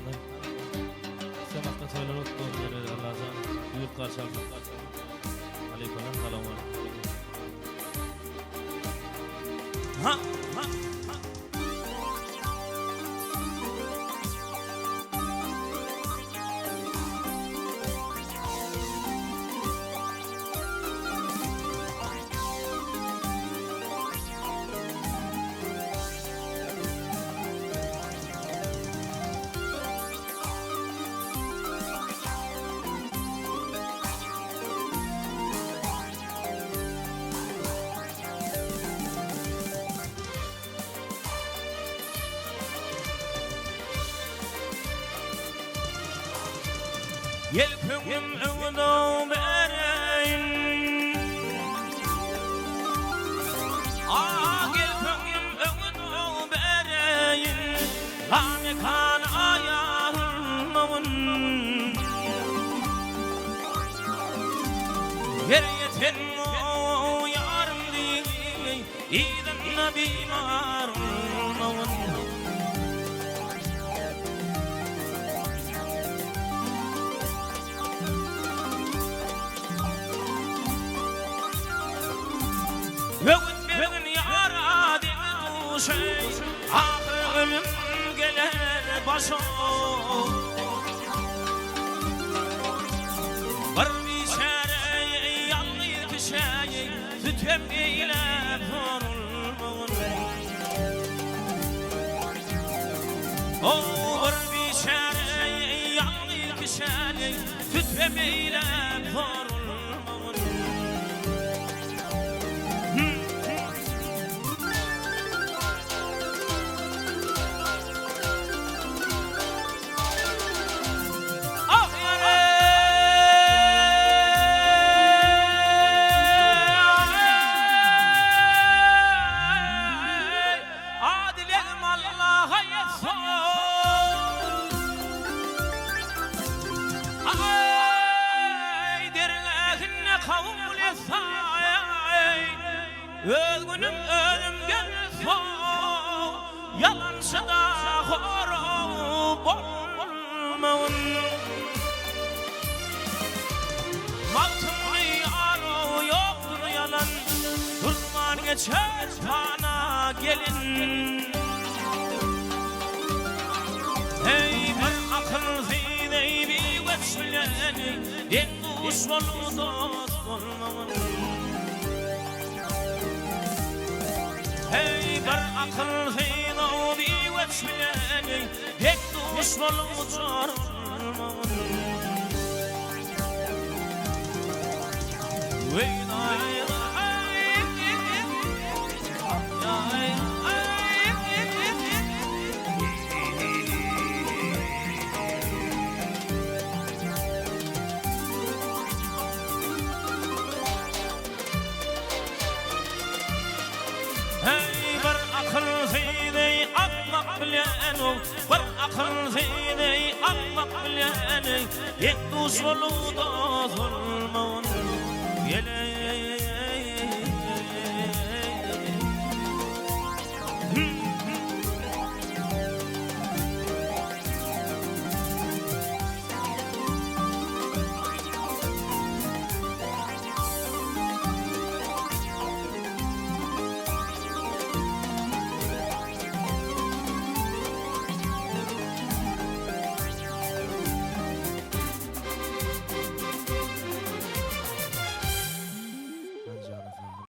insanlar. Semakta söyler otluğun yeri Allah'tan büyük karşılık. Aleykümselam, selam aleyküm. Ha, ha, ha. Yelpüngüm öğüdü bereyin yelpüngüm öğüdü bereyin Lâne kan ayağımın Geriyeten o yarım değil İden nabim armağın Öğütmenin yara değil şey Ahı ölüm gelir başa Bir şereye yanlı kişeye Tütem eyle sorulmağın Bir şereye yanlı kişeye Tütem eyle sorulmağın Özgünüm ölümden soğuk Yalansı da horub olmağın Maltımı arı yoktur yalan Kurban geçer bana gelin Hey bir akıl zidey bir veçleni En düşmanı dost olmağın Hey bir akıl zeyno bir veçleni Hek düşmanı çarmağın Veyday Bir akıl zeyni akmak bileni Yek düşmanı da zulmağın Yele